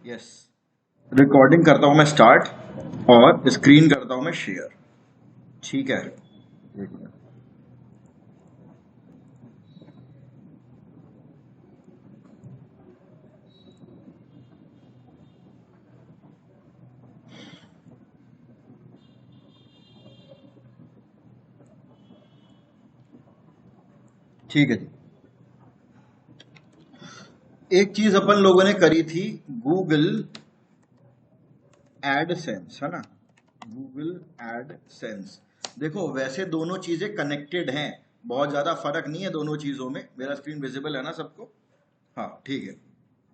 Yes, recording करता हूं मैं स्टार्ट और स्क्रीन करता हूं मैं शेयर। ठीक है, एक मिनट। ठीक है जी, एक चीज अपन लोगों ने करी थी, गूगल एडसेंस, है ना। गूगल एडसेंस, देखो वैसे दोनों चीजें कनेक्टेड हैं, बहुत ज्यादा फर्क नहीं है दोनों चीजों में। मेरा स्क्रीन विजिबल है ना सबको? हाँ ठीक है,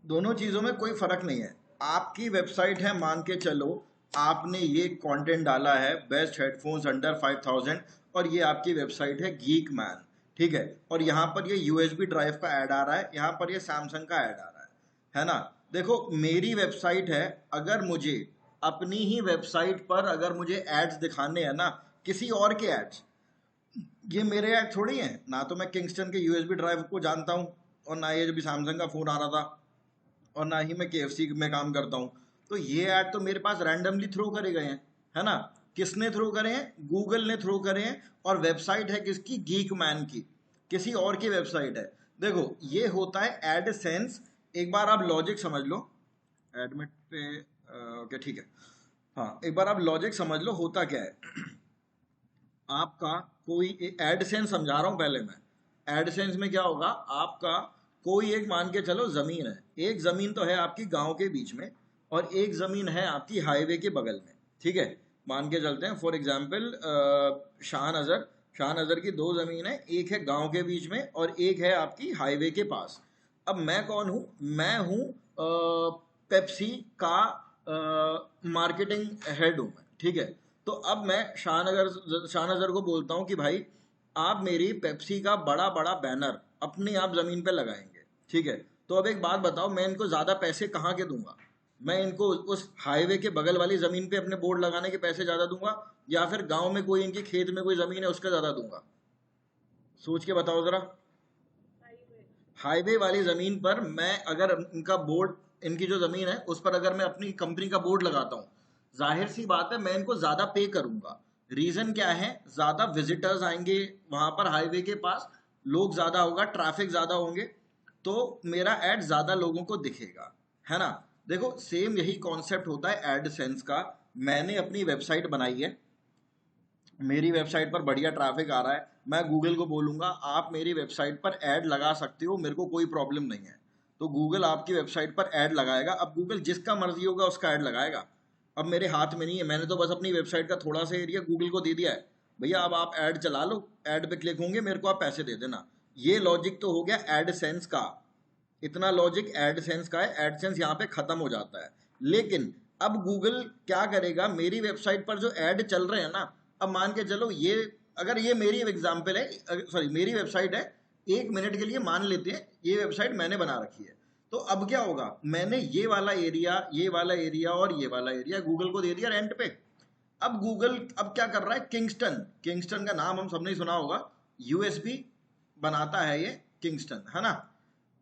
दोनों चीजों में कोई फर्क नहीं है। आपकी वेबसाइट है, मान के चलो आपने ये कंटेंट डाला है, बेस्ट हेडफोन्स अंडर 5000, और ये आपकी वेबसाइट है गीक मैन, ठीक है। और यहाँ पर ये यूएसबी ड्राइव का ऐड आ रहा है, यहाँ पर ये सैमसंग का ऐड आ रहा है ना। देखो मेरी वेबसाइट है, अगर मुझे अपनी ही वेबसाइट पर अगर मुझे एड्स दिखाने हैं ना, किसी और के एड्स, ये मेरे ऐड थोड़ी हैं ना। तो मैं किंगस्टन के यूएसबी ड्राइव को जानता हूँ, और ना ये जो भी सैमसंग का फोन आ रहा था, और ना ही मैं केएफसी में काम करता हूँ। तो ये ऐड तो मेरे पास रैंडमली थ्रो करे गए हैं, है ना। किसने थ्रो करे हैं? गूगल ने थ्रो करे हैं। और वेबसाइट है किसकी? गीक मैन की, किसी और की वेबसाइट है। देखो ये होता है एडसेंस। एक बार आप लॉजिक समझ लो, एडमिट पे ओके ठीक है। हाँ एक बार आप लॉजिक समझ लो, होता क्या है। आपका कोई एडसेंस समझा रहा हूं पहले मैं। एडसेंस में क्या होगा, आपका कोई एक, मान के चलो जमीन है, एक जमीन तो है आपकी गांव के बीच में, और एक जमीन है आपकी हाईवे के बगल में, ठीक है। मान के चलते हैं फॉर एग्जांपल शाहनजर, शाहनजर की दो जमीन है, एक है गांव के बीच में और एक है आपकी हाईवे के पास। अब मैं कौन हूं? मैं हूं पेप्सी का मार्केटिंग हेड हूं मैं, ठीक है। तो अब मैं शाहनजर को बोलता हूँ कि भाई आप मेरी पेप्सी का बड़ा बड़ा बैनर अपने आप जमीन पे लगाएंगे, ठीक है। तो अब एक बात बताओ, मैं इनको ज्यादा पैसे कहाँ के दूंगा? मैं इनको उस हाईवे के बगल वाली जमीन पे अपने बोर्ड लगाने के पैसे ज्यादा दूंगा, या फिर गांव में कोई इनके खेत में कोई जमीन है उसका ज्यादा दूंगा? सोच के बताओ जरा। हाईवे वाली जमीन पर मैं अगर इनका बोर्ड, इनकी जो जमीन है उस पर अगर मैं अपनी कंपनी का बोर्ड लगाता हूँ, जाहिर सी बात है मैं इनको ज्यादा पे करूंगा। रीजन क्या है? ज्यादा विजिटर्स आएंगे वहां पर, हाईवे के पास लोग ज्यादा होगा, ट्रैफिक ज्यादा होंगे, तो मेरा एड ज्यादा लोगों को दिखेगा, है ना। देखो सेम यही कॉन्सेप्ट होता है एडसेंस का। मैंने अपनी वेबसाइट बनाई है, मेरी वेबसाइट पर बढ़िया ट्रैफिक आ रहा है, मैं गूगल को बोलूंगा आप मेरी वेबसाइट पर ऐड लगा सकते हो, मेरे को कोई प्रॉब्लम नहीं है। तो गूगल आपकी वेबसाइट पर ऐड लगाएगा। अब गूगल जिसका मर्जी होगा उसका ऐड लगाएगा, अब मेरे हाथ में नहीं है। मैंने तो बस अपनी वेबसाइट का थोड़ा सा एरिया गूगल को दे दिया है, भैया अब आप ऐड चला लो, ऐड पे क्लिक होंगे, मेरे को आप पैसे दे देना। ये लॉजिक तो हो गया एडसेंस का, इतना लॉजिक एडसेंस का है। एडसेंस यहाँ पे खत्म हो जाता है। लेकिन अब गूगल क्या करेगा, मेरी वेबसाइट पर जो ऐड चल रहे हैं ना, अब मान के चलो ये, अगर ये मेरी एग्जांपल है, सॉरी मेरी वेबसाइट है, एक मिनट के लिए मान लेते हैं ये वेबसाइट मैंने बना रखी है। तो अब क्या होगा, मैंने ये वाला एरिया, ये वाला एरिया और ये वाला एरिया गूगल को दे दिया रेंट पे। अब गूगल अब क्या कर रहा है, किंगस्टन, किंगस्टन का नाम हम सबने सुना होगा, यूएसबी बनाता है ये किंगस्टन, है ना।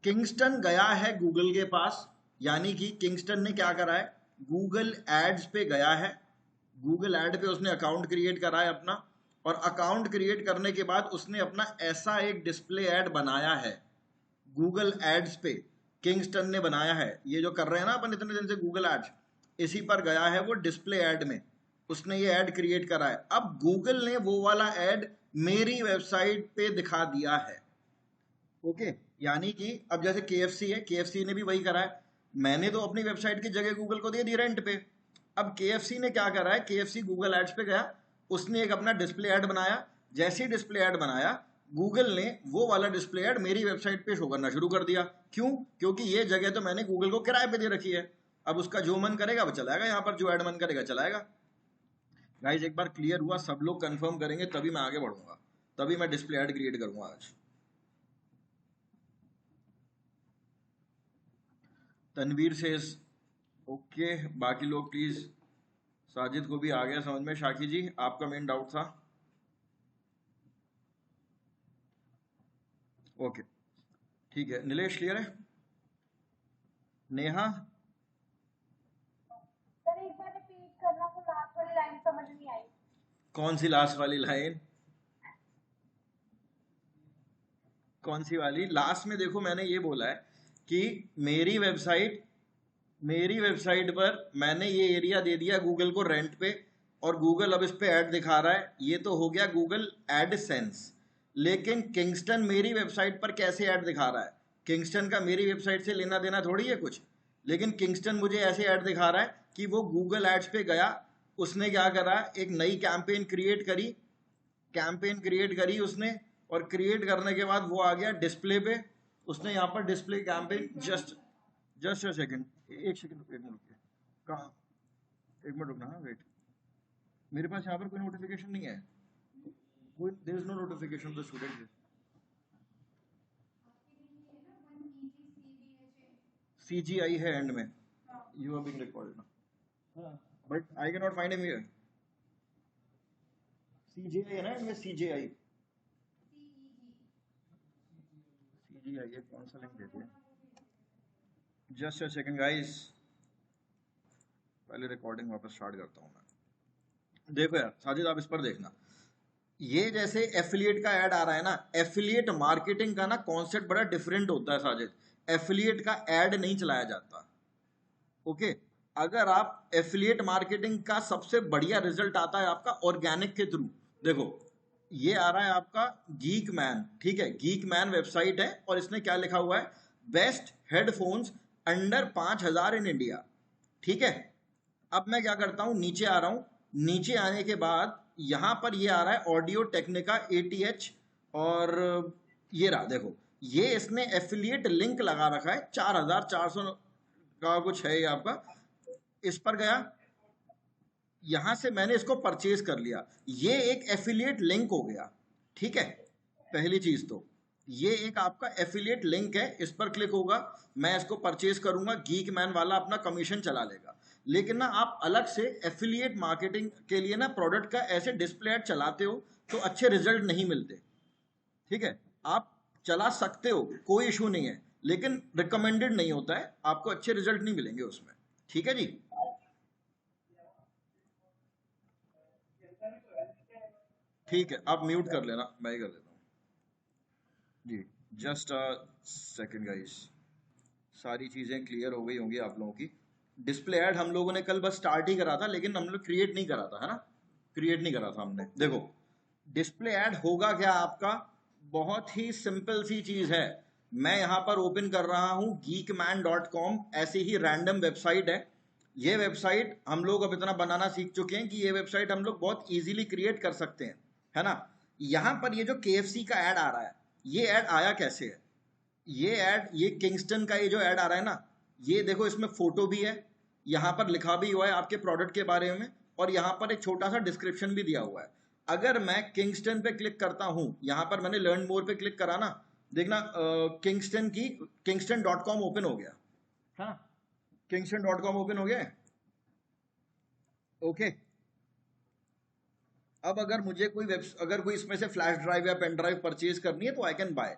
किंगस्टन गया है गूगल के पास, यानी कि किंगस्टन ने क्या करा है, गूगल एड्स पे गया है, गूगल एड पे उसने अकाउंट क्रिएट करा है अपना, और अकाउंट क्रिएट करने के बाद उसने अपना ऐसा एक डिस्प्ले ऐड बनाया है गूगल एड्स पे, किंगस्टन ने बनाया है। ये जो कर रहे हैं ना अपन इतने दिन से गूगल एड्स, इसी पर गया है वो डिस्प्ले ऐड में, उसने ये ऐड क्रिएट करा है। अब गूगल ने वो वाला ऐड मेरी वेबसाइट पे दिखा दिया है, ओके। यानी कि अब जैसे केएफसी है, केएफसी ने भी वही करा है, मैंने तो अपनी वेबसाइट की जगह गूगल को दे दी रेंट पे। अब केएफसी ने क्या करा है, केएफसी गूगल एड्स पे गया, उसने एक अपना डिस्प्ले ऐड बनाया। जैसे ही डिस्प्ले ऐड बनाया, गूगल ने वो वाला डिस्प्ले ऐड मेरी वेबसाइट पे शो करना शुरू कर दिया। क्यों? क्योंकि ये जगह तो मैंने गूगल को किराए पे दे रखी है। अब उसका जो मन करेगा वो चलाएगा, यहाँ पर जो ऐड मन करेगा चलाएगा। गाइज एक बार क्लियर हुआ? सब लोग कंफर्म करेंगे तभी मैं आगे बढ़ूंगा, तभी मैं डिस्प्ले ऐड क्रिएट करूंगा आज। तनवीर से ओके, बाकी लोग प्लीज। साजिद को भी आ गया समझ में। शाकी जी आपका मेन डाउट था, ओके ठीक है। नीलेश क्लियर है? नेहा लाइन समझ नहीं आई। कौन सी लास्ट वाली लाइन? कौन सी वाली? लास्ट में देखो मैंने ये बोला है कि मेरी वेबसाइट पर मैंने ये एरिया दे दिया गूगल को रेंट पे, और गूगल अब इस पे ऐड दिखा रहा है। ये तो हो गया गूगल एडसेंस। लेकिन किंगस्टन मेरी वेबसाइट पर कैसे ऐड दिखा रहा है? किंगस्टन का मेरी वेबसाइट से लेना देना थोड़ी है कुछ। लेकिन किंगस्टन मुझे ऐसे ऐड दिखा रहा है कि वो गूगल एड्स पे गया, उसने क्या करा, एक नई कैंपेन क्रिएट करी उसने, और क्रिएट करने के बाद वो आ गया डिस्प्ले पे। उसने यहाँ पर display campaign, just a second, एक सेकंड रुकिए। कहाँ? एक मिनट रुकना, हाँ वेट। मेरे पास यहाँ पर कोई नोटिफिकेशन नहीं है, कोई, there is no notification the student. CGI है एंड में, यू आर बीइंग रिकॉर्डेड ना, but I can not find him here. CGI है ना एंड में, CGI ये कौन सा लिंक देते हैं? जस्ट अ सेकंड गाइस, पहले रिकॉर्डिंग वापस स्टार्ट करता हूँ मैं। देखो यार साजिद, आप इस पर देखना, ये जैसे एफिलिएट का ऐड आ रहा है ना, एफिलिएट मार्केटिंग का ना कॉन्सेप्ट बड़ा डिफरेंट होता है साजिद। एफिलिएट का ऐड नहीं चलाया जाता, ओके। अगर आप एफिलिएट मार्केटिंग का सबसे बढ़िया रिजल्ट आता है आपका ऑर्गेनिक के थ्रू। देखो ये आ रहा है आपका गीक मैन, ठीक है, गीक मैन वेबसाइट है, और इसने क्या लिखा हुआ है, best headphones under 5,000 in India, ठीक है। अब मैं क्या करता हूं, नीचे आ रहा हूं, नीचे आने के बाद यहां पर ये आ रहा है ऑडियो टेक्निका ATH, और ये रहा देखो, ये इसने एफिलिएट लिंक लगा रखा है, 4,400 का कुछ है ये आपका। इस पर गया, यहां से मैंने इसको परचेज कर लिया, ये एक एफिलिएट लिंक हो गया, ठीक है। पहली चीज तो ये एक आपका एफिलिएट लिंक है, इस पर क्लिक होगा, मैं इसको परचेज करूंगा, गीक मैन वाला अपना कमीशन चला लेगा। लेकिन ना आप अलग से एफिलिएट मार्केटिंग के लिए ना प्रोडक्ट का ऐसे डिस्प्ले ऐड चलाते हो तो अच्छे रिजल्ट नहीं मिलते, ठीक है। आप चला सकते हो, कोई इशू नहीं है, लेकिन रिकमेंडेड नहीं होता है, आपको अच्छे रिजल्ट नहीं मिलेंगे उसमें, ठीक है जी। ठीक है, आप म्यूट कर लेना, मैं ही कर देता हूँ जी। जस्ट अ सेकंड गाइस, सारी चीज़ें क्लियर हो गई होंगी आप लोगों की। डिस्प्ले ऐड हम लोगों ने कल बस स्टार्ट ही करा था, लेकिन हम लोग क्रिएट नहीं करा था, है ना, क्रिएट नहीं करा था हमने। देखो डिस्प्ले ऐड होगा क्या आपका, बहुत ही सिंपल सी चीज़ है। मैं यहाँ पर ओपन कर रहा हूँ geekman.com, ऐसी ही रैंडम वेबसाइट है। ये वेबसाइट हम लोग अब इतना बनाना सीख चुके हैं कि ये वेबसाइट हम लोग बहुत इजीली क्रिएट कर सकते हैं, है ना। यहाँ पर ये जो KFC का ऐड आ रहा है, ये ऐड आया कैसे है? ये ऐड, ये किंगस्टन का ये जो ऐड आ रहा है ना, ये देखो इसमें फोटो भी है, यहाँ पर लिखा भी हुआ है आपके प्रोडक्ट के बारे में, और यहाँ पर एक छोटा सा डिस्क्रिप्शन भी दिया हुआ है। अगर मैं किंगस्टन पे क्लिक करता हूँ, यहाँ पर मैंने लर्न मोर पे क्लिक करा ना, देखना kingston.com ओपन हो गया, हाँ, kingston.com ओपन हो गया, ओके। अब अगर मुझे अगर कोई इसमें से फ्लैश ड्राइव या पेन ड्राइव परचेज करनी है तो आई कैन बाय।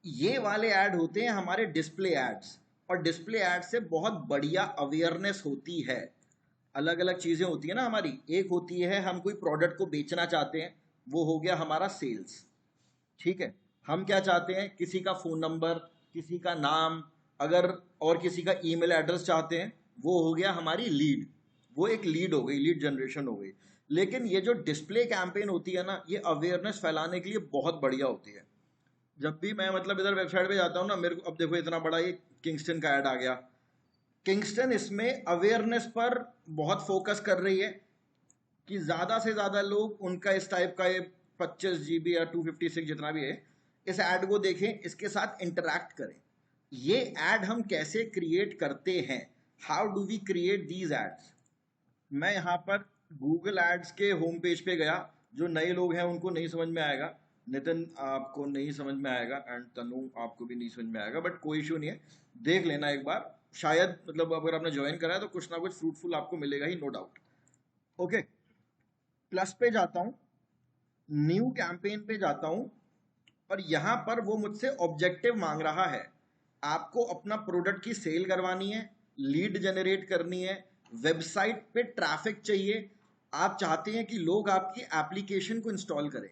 ये वाले ऐड होते हैं हमारे डिस्प्ले एड्स, और डिस्प्ले एड से बहुत बढ़िया अवेयरनेस होती है। अलग अलग चीजें होती है ना हमारी, एक होती है हम कोई प्रोडक्ट को बेचना चाहते हैं, वो हो गया हमारा सेल्स, ठीक है। हम क्या चाहते हैं, किसी का फोन नंबर, किसी का नाम, अगर और किसी का ईमेल एड्रेस चाहते हैं, वो हो गया हमारी लीड, वो एक लीड हो गई, लीड जनरेशन हो गई। लेकिन ये जो डिस्प्ले कैंपेन होती है ना, ये अवेयरनेस फैलाने के लिए बहुत बढ़िया होती है। जब भी मैं मतलब इधर वेबसाइट पे जाता हूँ ना, मेरे को अब देखो इतना बड़ा ये किंगस्टन का ऐड आ गया। किंगस्टन इसमें अवेयरनेस पर बहुत फोकस कर रही है कि ज़्यादा से ज़्यादा लोग उनका इस टाइप का ये 25 GB या 256 जितना भी है, इस ऐड को देखें, इसके साथ इंटरैक्ट करें। ये ऐड हम कैसे क्रिएट करते हैं, how do we create these ads. मैं यहाँ पर गूगल एड्स के होम पेज पे गया, जो नए लोग हैं उनको नहीं समझ में आएगा, नितिन आपको नहीं समझ में आएगा, एंड तनु आपको भी नहीं समझ में आएगा, बट कोई इशू नहीं है, देख लेना एक बार, शायद मतलब अगर आपने ज्वाइन करा है तो कुछ ना कुछ फ्रूटफुल आपको मिलेगा ही, नो डाउट। ओके, प्लस पे जाता हूँ, न्यू कैंपेन पे जाता हूँ, और यहाँ पर वो मुझसे ऑब्जेक्टिव मांग रहा है, आपको अपना प्रोडक्ट की सेल करवानी है, लीड जनरेट करनी है, वेबसाइट पे ट्रैफिक चाहिए, आप चाहते हैं कि लोग आपकी एप्लीकेशन को इंस्टॉल करें,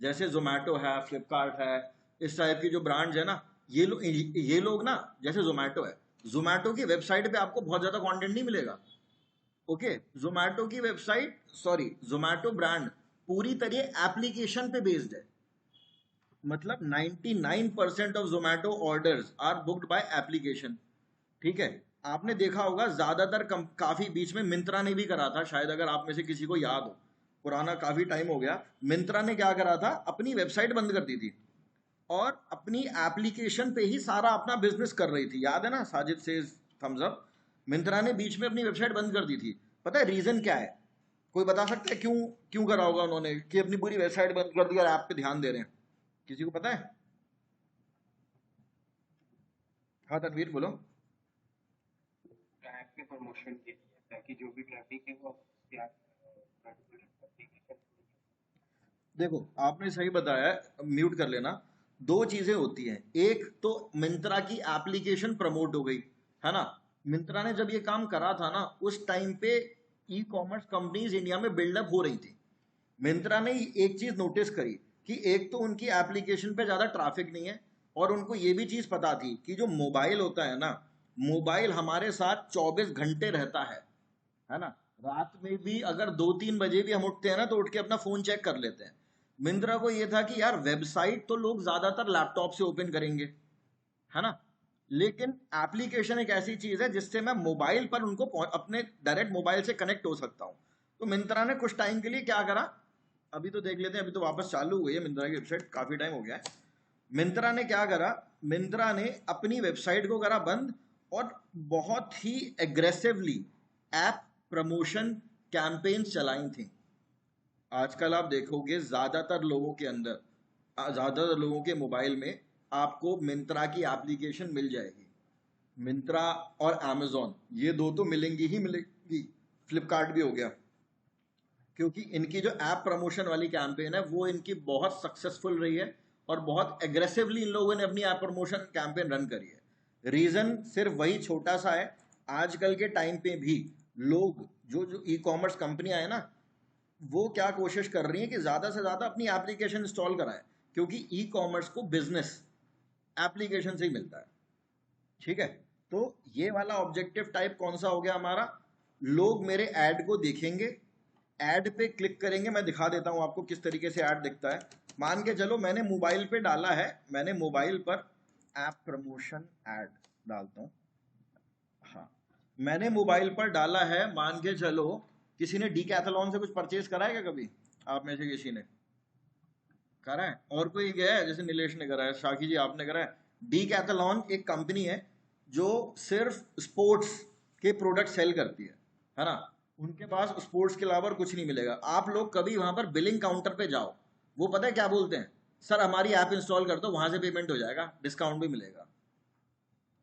जैसे जोमेटो है, फ्लिपकार्ट है, इस टाइप की जो ब्रांड्स है ना, ये लोग ना, जैसे जोमेटो है, जोमेटो की वेबसाइट पे आपको बहुत ज्यादा कंटेंट नहीं मिलेगा। ओके, जोमेटो की वेबसाइट, सॉरी, जोमेटो ब्रांड पूरी तरह एप्लीकेशन पे बेस्ड है। मतलब 99% of Zomato orders are booked by application. ठीक है, आपने देखा होगा ज्यादातर काफी बीच में मिंत्रा ने भी करा था, शायद अगर आप में से किसी को याद हो, पुराना काफी टाइम हो गया, मिंत्रा ने क्या करा था, अपनी वेबसाइट बंद कर दी थी और अपनी एप्लीकेशन पे ही सारा अपना बिजनेस कर रही थी। याद है ना, साजिद से थम्स अप, मिंत्रा ने बीच में अपनी वेबसाइट बंद कर दी थी। पता है रीजन क्या है? कोई बता सकता है क्यों क्यों करा होगा उन्होंने कि अपनी पूरी वेबसाइट बंद कर दी और ऐप पे ध्यान दे रहे हैं? किसी को पता है? हाँ तनवीर बोलो। ऐप के प्रमोशन के लिए, ताकि जो भी ट्रैफिक है वो उसके ऐप एप्लीकेशन। देखो आपने सही बताया, म्यूट कर लेना। दो चीजें होती हैं, एक तो मिंत्रा की एप्लीकेशन प्रमोट हो गई, है ना। मिंत्रा ने जब ये काम करा था ना, उस टाइम पे ई कॉमर्स कंपनीज इंडिया में बिल्डअप हो रही थी। मिंत्रा ने एक चीज नोटिस करी कि एक तो उनकी एप्लीकेशन पे ज्यादा ट्रैफिक नहीं है, और उनको ये भी चीज पता थी कि जो मोबाइल होता है ना, मोबाइल हमारे साथ 24 घंटे रहता है ना। रात में भी अगर 2-3 बजे भी हम उठते हैं ना, तो उठ के अपना फोन चेक कर लेते हैं। मिंत्रा को ये था कि यार वेबसाइट तो लोग ज्यादातर लैपटॉप से ओपन करेंगे, है ना, लेकिन एप्लीकेशन एक ऐसी चीज है जिससे मैं मोबाइल पर उनको अपने डायरेक्ट मोबाइल से कनेक्ट हो सकता हूं। तो मिंत्रा ने कुछ टाइम के लिए क्या करा, अभी तो देख लेते हैं, अभी तो वापस चालू हो गई है मिंत्रा की वेबसाइट, काफी टाइम हो गया है। मिंत्रा ने क्या करा, मिंत्रा ने अपनी वेबसाइट को करा बंद, और बहुत ही एग्रेसिवली ऐप प्रमोशन कैंपेन्स चलाई थी। आजकल आप देखोगे ज्यादातर लोगों के अंदर, ज्यादातर लोगों के मोबाइल में आपको मिंत्रा की एप्लीकेशन मिल जाएगी। मिंत्रा और अमेजोन, ये दो तो मिलेंगी ही मिलेंगी, फ्लिपकार्ट भी हो गया, क्योंकि इनकी जो ऐप प्रमोशन वाली कैंपेन है वो इनकी बहुत सक्सेसफुल रही है, और बहुत एग्रेसिवली इन लोगों ने अपनी ऐप प्रमोशन कैंपेन रन करी है। रीजन सिर्फ वही छोटा सा है, आजकल के टाइम पे भी लोग, जो जो ई कॉमर्स कंपनियां है ना, वो क्या कोशिश कर रही है कि ज्यादा से ज्यादा अपनी एप्लीकेशन इंस्टॉल कराए, क्योंकि ई कॉमर्स को बिजनेस एप्लीकेशन से ही मिलता है। ठीक है, तो ये वाला ऑब्जेक्टिव टाइप कौन सा हो गया हमारा? लोग मेरे ऐड को देखेंगे, ऐड पे क्लिक करेंगे। मैं दिखा देता हूं आपको किस तरीके से ऐड दिखता है। मान के चलो मैंने मोबाइल पे डाला है, मैंने मोबाइल पर ऐप प्रमोशन ऐड डालता हूं। हाँ, मैंने मोबाइल पर डाला है, मान के चलो किसी ने डीकैथलॉन से कुछ परचेज करा है क्या कभी आप में से किसी ने? करा है? और कोई गया है? जैसे नीलेश ने करा है, शाकी जी आपने करा है? डीकैथलॉन एक कंपनी है जो सिर्फ स्पोर्ट्स के प्रोडक्ट सेल करती है ना। उनके पास स्पोर्ट्स के अलावा और कुछ नहीं मिलेगा। आप लोग कभी वहां पर बिलिंग काउंटर पे जाओ, वो पता है क्या बोलते हैं? सर हमारी ऐप इंस्टॉल कर दो, वहां से पेमेंट हो जाएगा, डिस्काउंट भी मिलेगा।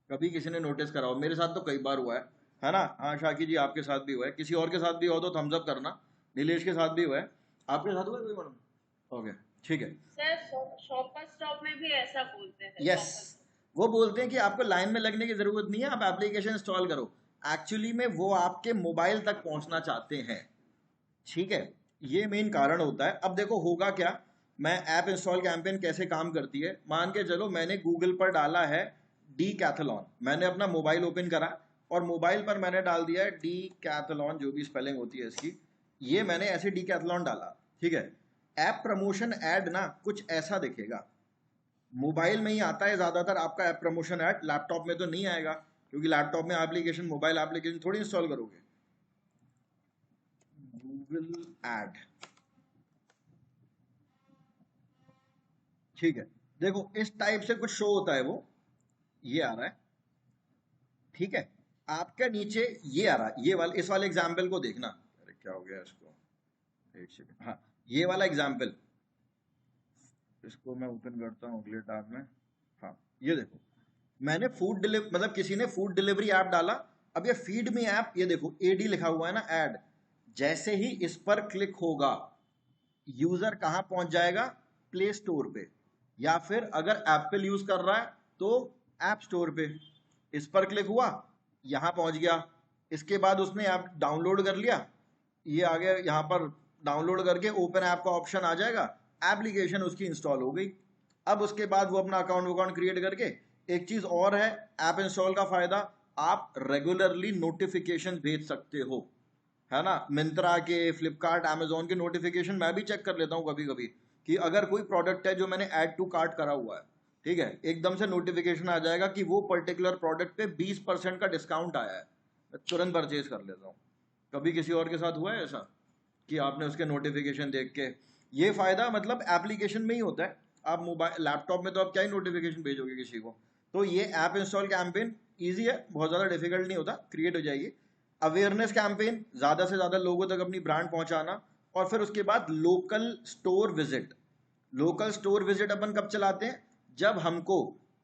कभी किसी ने नोटिस करा हो? मेरे साथ तो कई बार हुआ है ना। हाँ शाकी जी आपके साथ भी हुआ है, किसी और के साथ भी हो तो थम्स अप करना। नीलेश के साथ भी हुआ है, आपके साथ हुआ है कोई मैडम? ओके ठीक है। सर शॉपर स्टॉप में भी ऐसा बोलते हैं। यस, वो बोलते हैं कि आपको लाइन में लगने की जरूरत नहीं है, आप एप्लीकेशन इंस्टॉल करो। एक्चुअली में वो आपके मोबाइल तक पहुंचना चाहते हैं। ठीक है, ये मेन कारण होता है। अब देखो होगा क्या, मैं ऐप इंस्टॉल कैंपेन कैसे काम करती है, मान के चलो मैंने गूगल पर डाला है डीकैथलॉन, मैंने अपना मोबाइल ओपन करा और मोबाइल पर मैंने डाल दिया है डीकैथलॉन, जो भी स्पेलिंग होती है इसकी, ये मैंने ऐसे डीकैथलॉन डाला। ठीक है, ऐप प्रमोशन ऐड ना कुछ ऐसा दिखेगा। मोबाइल में ही आता है ज्यादातर आपका ऐप प्रमोशन ऐड, लैपटॉप में तो नहीं आएगा, क्योंकि लैपटॉप में एप्लीकेशन, मोबाइल एप्लीकेशन थोड़ी इंस्टॉल करोगे। गूगल ऐड, ठीक है, देखो इस टाइप से कुछ शो होता है, वो ये आ रहा है। ठीक है, आपका नीचे ये आ रहा है, ये वाला, इस वाले एग्जाम्पल को देखना। अरे क्या हो गया इसको, एक सेकंड। हाँ, ये वाला एग्जाम्पल, इसको मैं ओपन करता हूँ अगले टैब में। हाँ, ये देखो, मैंने फूड डिलीवर, मतलब किसी ने फूड डिलीवरी ऐप डाला। अब ये फीड मी ऐप, ये देखो एडी लिखा हुआ है ना, ऐड। जैसे ही इस पर क्लिक होगा, यूजर कहां पहुंच जाएगा? प्ले स्टोर पे, या फिर अगर एप्पल यूज कर रहा है तो ऐप स्टोर पे। इस पर क्लिक हुआ, यहां पहुंच गया। इसके बाद उसने ऐप डाउनलोड कर लिया, ये आगे यहाँ पर डाउनलोड करके ओपन ऐप का ऑप्शन आ जाएगा, एप्लीकेशन उसकी इंस्टॉल हो गई। अब उसके बाद वो अपना अकाउंट क्रिएट करके, एक चीज और है ऐप इंस्टॉल का फायदा, आप रेगुलरली नोटिफिकेशन भेज सकते हो, है ना। मिंत्रा के, फ्लिपकार्ट, अमेजोन के नोटिफिकेशन मैं भी चेक कर लेता हूँ कभी कभी, कि अगर कोई प्रोडक्ट है जो मैंने ऐड टू कार्ट करा हुआ है, ठीक है, एकदम से नोटिफिकेशन आ जाएगा कि वो पर्टिकुलर प्रोडक्ट पे 20% का डिस्काउंट आया है, मैं तुरंत परचेज कर लेता हूँ। कभी किसी और के साथ हुआ है ऐसा कि आपने उसके नोटिफिकेशन देख के? ये फायदा मतलब एप्लीकेशन में ही होता है। आप मोबाइल लैपटॉप में तो आप क्या ही नोटिफिकेशन भेजोगे किसी को। तो ये ऐप इंस्टॉल कैंपेन ईजी है, बहुत ज़्यादा डिफिकल्ट नहीं होता, क्रिएट हो जाएगी। अवेयरनेस कैंपेन, ज़्यादा से ज़्यादा लोगों तक अपनी ब्रांड पहुंचाना। और फिर उसके बाद local store visit. Local store visit अपन कब चलाते हैं? जब हमको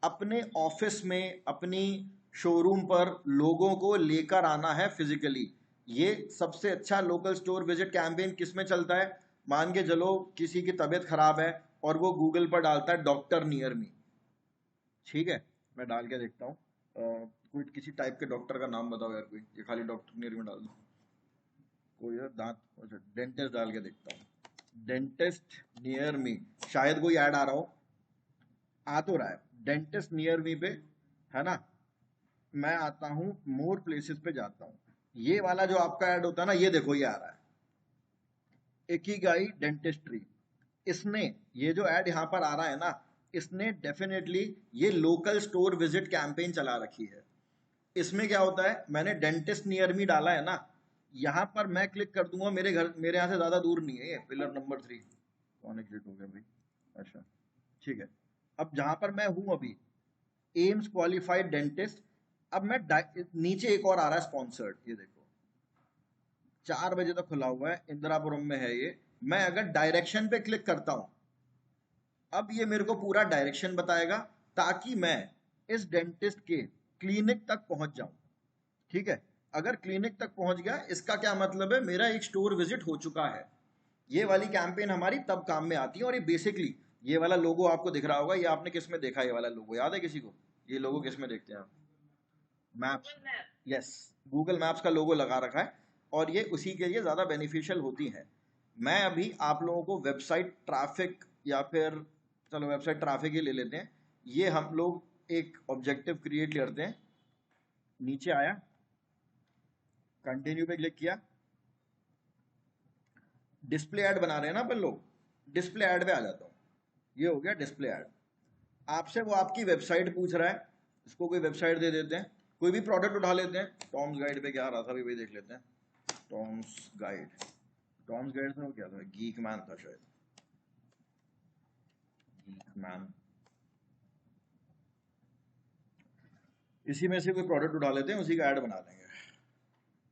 अपने ऑफिस में, अपनी शोरूम पर लोगों को लेकर आना है फिजिकली। ये सबसे अच्छा लोकल स्टोर विजिट कैंपेन किस में चलता है? मान के चलो किसी की तबीयत खराब है और वो गूगल पर डालता है डॉक्टर नियर मी, ठीक है, मैं डाल के देखता हूँ कोई किसी टाइप के डॉक्टर का नाम बताओ यार कोई, ये खाली डॉक्टर नियर मी डाल दो, कोई यार दांत, अच्छा डेंटिस्ट डाल के देखता हूँ, डेंटिस्ट नियर मी, शायद कोई ऐड आ रहा हो, आ तो रहा है डेंटिस्ट नियर मी पे, है ना। मैं आता हूँ मोर प्लेसेस पे जाता हूँ, ये वाला जो आपका ऐड होता है ना, ये देखो ये आ रहा है इकिगाई डेंटिस्ट्री। इसने, ये जो ऐड यहाँ पर आ रहा है ना, इसने डेफिनेटली ये लोकल स्टोर विजिट कैंपेन चला रखी है। इसमें क्या होता है, मैंने डेंटिस्ट नियर मी डाला है ना, यहाँ पर मैं क्लिक कर दूंगा, मेरे घर, मेरे यहाँ से ज्यादा दूर नहीं है ये, पिलर नंबर 3 कौन एग्जिट हो गया भाई, अच्छा ठीक है। अब जहां पर मैं हूं अभी, एम्स क्वालिफाइड डेंटिस्ट, अब मैं नीचे एक और आ रहा है स्पॉन्सर्ड, ये देखो 4 बजे तक खुला हुआ है, इंदिरापुरम में है ये। मैं अगर डायरेक्शन पे क्लिक करता हूं, अब ये मेरे को पूरा डायरेक्शन बताएगा, ताकि मैं इस डेंटिस्ट के क्लिनिक तक पहुंच जाऊं, ठीक है। अगर क्लिनिक तक पहुंच गया, इसका क्या मतलब है, मेरा एक स्टोर विजिट हो चुका है। ये वाली कैंपेन हमारी तब काम में आती है। और ये बेसिकली, ये वाला लोगो आपको दिख रहा होगा, ये आपने किस में देखा? ये वाला लोगो याद है किसी को? ये लोगो किस में देखते हैं आप? मैप्स, यस, गूगल मैप्स का लोगो लगा रखा है, और ये उसी के लिए ज़्यादा बेनिफिशियल होती है। मैं अभी आप लोगों को वेबसाइट ट्रैफिक, या फिर चलो वेबसाइट ट्रैफिक ही ले लेते हैं। ये हम लोग एक ऑब्जेक्टिव क्रिएट करते हैं, नीचे आया, कंटिन्यू पे क्लिक किया, डिस्प्ले ऐड बना रहे हैं ना अपन लोग, डिस्प्ले ऐड पे आ जाता हूँ, ये हो गया डिस्प्ले ऐड। आपसे वो आपकी वेबसाइट पूछ रहा है, इसको कोई वेबसाइट दे देते हैं, कोई भी प्रोडक्ट उठा लेते हैं। टॉम्स गाइड पे क्या आ रहा था अभी देख लेते हैं, टॉम्स गाइड, टॉम्स गाइड था वो क्या था, गीक मैन था शायद, गीक मैन, इसी में से कोई प्रोडक्ट उठा लेते हैं, उसी का ऐड बना देंगे।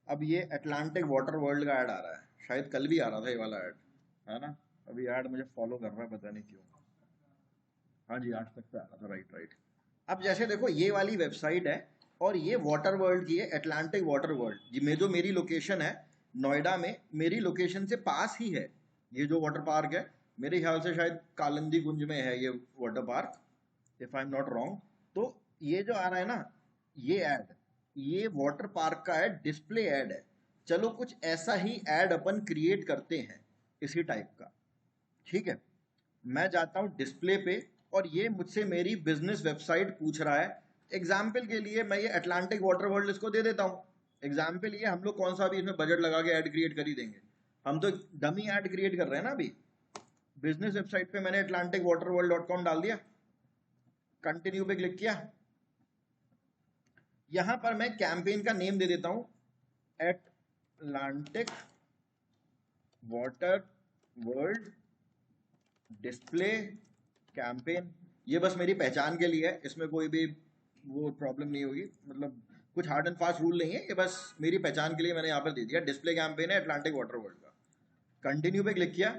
अब ये अटलांटिक वाटर वर्ल्ड का ऐड आ रहा है, शायद कल भी आ रहा था ये वाला ऐड, है ना। अभी ऐड मुझे फॉलो कर रहा है, पता नहीं क्यों, हाँ जी आज तक पे आ रहा था, राइट राइट। अब जैसे देखो ये वाली वेबसाइट है, और ये वाटर वर्ल्ड की है, अटलांटिक वाटर वर्ल्ड में, जो मेरी लोकेशन है नोएडा में, मेरी लोकेशन से पास ही है ये जो वाटर पार्क है। मेरे ख्याल से शायद कालंदी कुंज में है ये water park, if I am not wrong. तो ये जो आ रहा है ना, ये ऐड, ये वाटर पार्क का ऐड, डिस्प्ले ऐड है। चलो कुछ ऐसा ही ऐड अपन क्रिएट करते हैं, इसी टाइप का, ठीक है। मैं जाता हूं डिस्प्ले पे, और ये मुझसे मेरी बिजनेस वेबसाइट पूछ रहा है। एग्जाम्पल के लिए मैं ये अटलांटिक वाटर वर्ल्ड इसको दे देता हूँ। एग्जाम्पल ये, हम लोग कौन सा भी इसमें बजट लगा के ऐड क्रिएट कर ही देंगे, हम तो डमी ऐड क्रिएट कर रहे हैं ना अभी। बिजनेस वेबसाइट पे मैंने atlanticwaterworld.com डाल दिया, कंटिन्यू पे क्लिक किया। यहां पर मैं कैंपेन का नेम दे देता हूं, Atlantic water world display campaign. ये बस मेरी पहचान के लिए है, इसमें कोई भी वो प्रॉब्लम नहीं होगी, मतलब कुछ हार्ड एंड फास्ट रूल नहीं है, ये बस मेरी पहचान के लिए मैंने यहाँ पर दे दिया, डिस्प्ले कैंपेन है अटलांटिक वाटर वर्ल्ड का। कंटिन्यू पे क्लिक किया,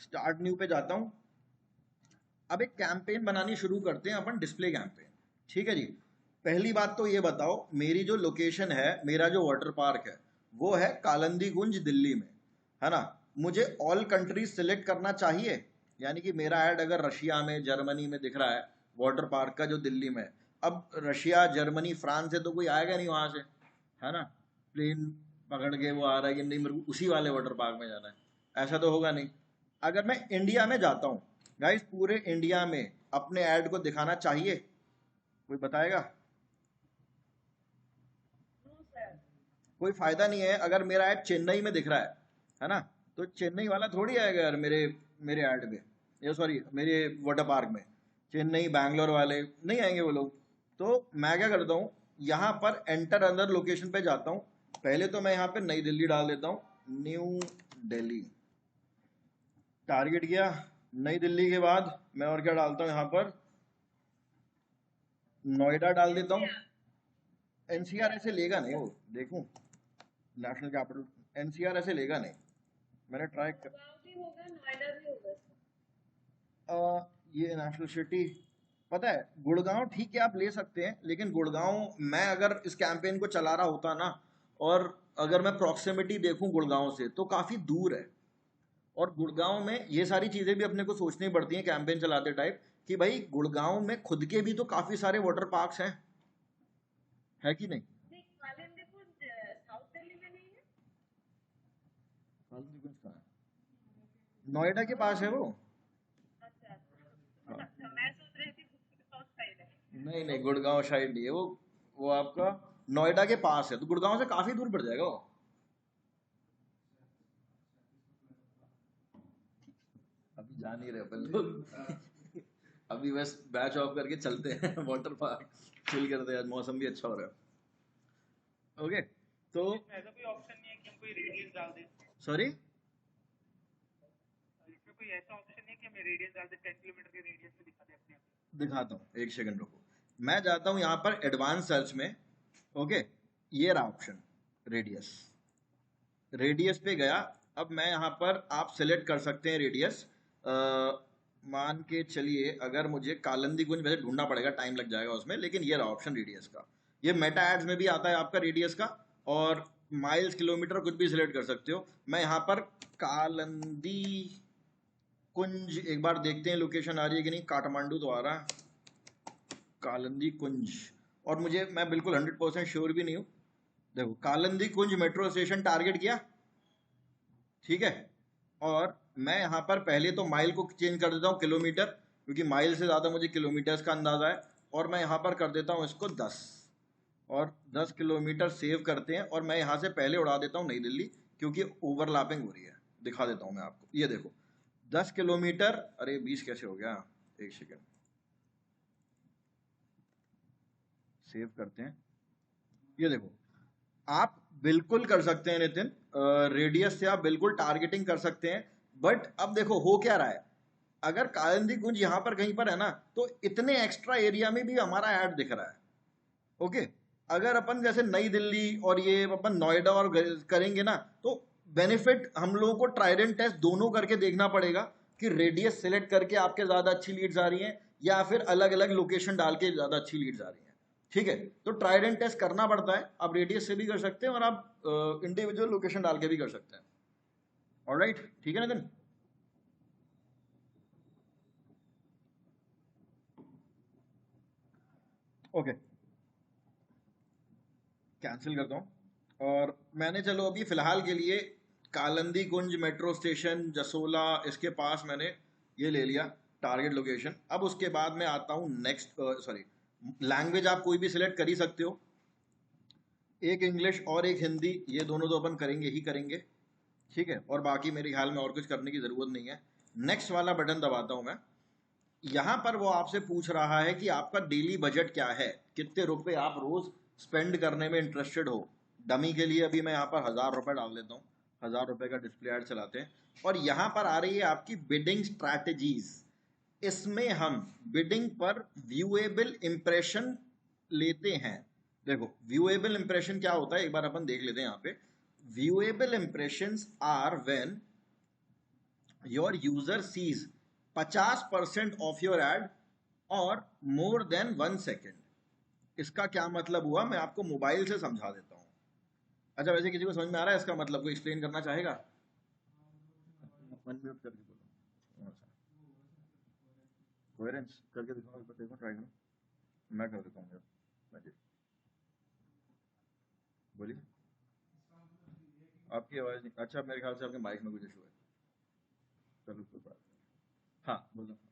स्टार्ट न्यू पे जाता हूँ। अब एक कैंपेन बनानी शुरू करते हैं अपन, डिस्प्ले कैंपेन, ठीक है जी। पहली बात तो ये बताओ, मेरी जो लोकेशन है, मेरा जो वाटर पार्क है, वो है कालंदी कुंज दिल्ली में, है ना। मुझे ऑल कंट्रीज सिलेक्ट करना चाहिए, यानी कि मेरा ऐड अगर रशिया में, जर्मनी में दिख रहा है वाटर पार्क का जो दिल्ली में, अब रशिया, जर्मनी, फ्रांस से तो कोई आएगा नहीं वहां से, है ना, प्लेन पकड़ के वो आ रहा है कि नहीं मेरे को उसी वाले वाटर पार्क में जाना है, ऐसा तो होगा नहीं। अगर मैं इंडिया में जाता हूँ, गाइस पूरे इंडिया में अपने ऐड को दिखाना चाहिए, कोई बताएगा? No sir. कोई फायदा नहीं है अगर मेरा ऐड चेन्नई में दिख रहा है ना, तो चेन्नई वाला थोड़ी आएगा यार मेरे मेरे ऐड में, या सॉरी मेरे वाटर पार्क में। चेन्नई बैंगलोर वाले नहीं आएंगे वो लोग। तो मैं क्या करता हूँ, यहाँ पर एंटर अंदर लोकेशन पे जाता हूँ। पहले तो मैं यहाँ पे नई दिल्ली डाल देता हूँ, न्यू दिल्ली टारगेट किया। नई दिल्ली के बाद मैं और क्या डालता हूँ यहाँ पर, नोएडा डाल देता हूँ। एनसीआर। एनसीआर ऐसे लेगा नहीं वो, देखूं नेशनल कैपिटल, एनसीआर ऐसे लेगा नहीं। मैंने ट्राई कर, गुड़गांव भी होगा, नोएडा भी होगा सर। ये नेशनल सिटी, पता है गुड़गांव ठीक है आप ले सकते हैं, लेकिन गुड़गांव मैं अगर इस कैंपेन को चला रहा होता ना, और अगर मैं प्रॉक्सिमिटी देखूं गुड़गांव से तो काफ़ी दूर है। और गुड़गांव में ये सारी चीज़ें भी अपने को सोचनी पड़ती हैं कैंपेन चलाते टाइप, कि भाई गुड़गांव में खुद के भी तो काफ़ी सारे वाटर पार्क्स हैं, है कि नहीं? नहीं, कालिंदी कुंज साउथ दिल्ली में नहीं है। नोएडा के पास है वो। अच्छा हाँ। अच्छा, मैं सोच रही थी गुड़गांव साइड है। नहीं नहीं, गुड़गांव साइड नहीं है वो आपका नोएडा के पास है, तो गुड़गांव से काफी दूर पड़ जाएगा वो। अभी जा नहीं रहे अपन लोग अभी बस बैच ऑफ करके चलते हैं वाटर पार्क, चिल करते हैं, आज मौसम भी अच्छा हो रहा है। ओके तो इसमें ऐसा कोई ऑप्शन नहीं है कि हम कोई रेडियस डाल दें? सॉरी, इसमें कोई ऐसा ऑप्शन नहीं है कि हमें रेडियस डाल दें, 10 किलोमीटर के रेडियस में दिखा दें अपने आप? दिखाता हूँ एक सेकंड रुको। मैं जाता हूँ यहाँ पर एडवांस सर्च में। ओके, ये रहा ऑप्शन रेडियस, रेडियस पे गया। अब मैं यहाँ पर आप सेलेक्ट कर सकते हैं रेडियस। मान के चलिए अगर मुझे कालंदी कुंज, वैसे ढूंढना पड़ेगा, टाइम लग जाएगा उसमें, लेकिन ये रहा ऑप्शन रेडियस का। ये मेटा एड्स में भी आता है आपका रेडियस का, और माइल्स किलोमीटर कुछ भी सिलेक्ट कर सकते हो। मैं यहाँ पर कालंदी कुंज एक बार देखते हैं लोकेशन आ रही है कि नहीं, काठमांडू तो आ रहा है, कालंदी कुंज। और मुझे, मैं बिल्कुल 100% श्योर भी नहीं हूँ। देखो कालंदी कुंज मेट्रो स्टेशन टारगेट किया, ठीक है। और मैं यहाँ पर पहले तो माइल को चेंज कर देता हूँ किलोमीटर, क्योंकि माइल से ज़्यादा मुझे किलोमीटर्स का अंदाज़ा है। और मैं यहाँ पर कर देता हूँ इसको 10, और 10 किलोमीटर सेव करते हैं। और मैं यहाँ से पहले उड़ा देता हूँ नई दिल्ली, क्योंकि ओवरलैपिंग हो रही है। दिखा देता हूँ मैं आपको, ये देखो 10 किलोमीटर, अरे 20 कैसे हो गया, एक सेकेंड, सेव करते हैं। ये देखो, आप बिल्कुल कर सकते हैं नितिन, रेडियस से आप बिल्कुल टारगेटिंग कर सकते हैं। बट अब देखो हो क्या रहा है, अगर कालिंदी कुंज यहाँ पर कहीं पर है ना, तो इतने एक्स्ट्रा एरिया में भी हमारा ऐड दिख रहा है। ओके, अगर अपन जैसे नई दिल्ली और ये अपन नोएडा और करेंगे ना, तो बेनिफिट हम लोगों को ट्राइडेंट टेस्ट दोनों करके देखना पड़ेगा कि रेडियस सिलेक्ट करके आपके ज़्यादा अच्छी लीड्स आ रही हैं, या फिर अलग अलग लोकेशन डाल के ज़्यादा अच्छी लीड्स आ रही हैं। ठीक है, तो ट्राइडेंट टेस्ट करना पड़ता है। आप रेडियस से भी कर सकते हैं, और आप इंडिविजुअल लोकेशन डाल के भी कर सकते हैं। ऑलराइट, ठीक है नितिन। ओके, कैंसिल करता हूँ। और मैंने चलो अभी फिलहाल के लिए कालंदी कुंज मेट्रो स्टेशन जसोला, इसके पास मैंने ये ले लिया टारगेट लोकेशन। अब उसके बाद मैं आता हूँ नेक्स्ट, सॉरी, लैंग्वेज आप कोई भी सिलेक्ट कर ही सकते हो, एक इंग्लिश और एक हिंदी, ये दोनों तो अपन करेंगे ही करेंगे, ठीक है। और बाकी मेरे ख्याल में और कुछ करने की ज़रूरत नहीं है। नेक्स्ट वाला बटन दबाता हूँ मैं। यहाँ पर वो आपसे पूछ रहा है कि आपका डेली बजट क्या है, कितने रुपए आप रोज स्पेंड करने में इंटरेस्टेड हो। डमी के लिए अभी मैं यहाँ पर 1000 रुपये डाल देता हूँ, 1000 रुपये का डिस्प्ले ऐड चलाते हैं। और यहाँ पर आ रही है आपकी बिडिंग स्ट्रैटेजीज। इसमें हम बिडिंग पर व्यूएबल इंप्रेशन लेते हैं। देखो व्यूएबल इंप्रेशन क्या होता है, एक बार अपन देख लेते हैं यहाँ पे। Viewable impressions are when your user sees 50% of your ad or more then 1 second. इसका क्या मतलब हुआ, मैं आपको मोबाइल से समझा देता हूँ। अच्छा, वैसे किसी को समझ में आ रहा है इसका मतलब, कोई एक्सप्लेन करना चाहेगा? अनम्यूट करके बोलो, कोहेरेंस करके दिखाओ, एक बार देखो, ट्राई करो। मैं कर देता हूँ, बोलिए। आपकी आवाज नहीं, अच्छा मेरे ख्याल से आपके माइक में कुछ इशू है। चलो कोई बात नहीं। हाँ बोलो बोलो।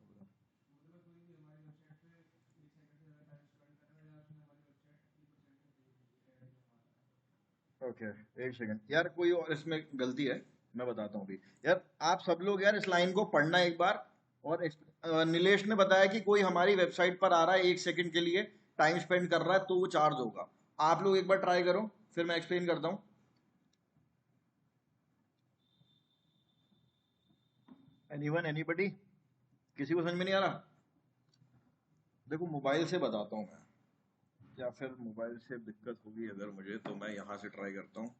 ओके, एक सेकंड यार, कोई और इसमें गलती है, मैं बताता हूँ अभी। यार आप सब लोग यार इस लाइन को पढ़ना एक बार। और नीलेश ने बताया कि कोई हमारी वेबसाइट पर आ रहा है 1 सेकंड के लिए टाइम स्पेंड कर रहा है तो वो चार्ज होगा। आप लोग एक बार ट्राई करो, फिर मैं एक्सप्लेन करता हूँ। एनीवन, एनीबडी, किसी को समझ में नहीं आ रहा? देखो मोबाइल से बताता हूँ मैं, या फिर मोबाइल से दिक्कत होगी अगर मुझे, तो मैं यहाँ से ट्राई करता हूँ।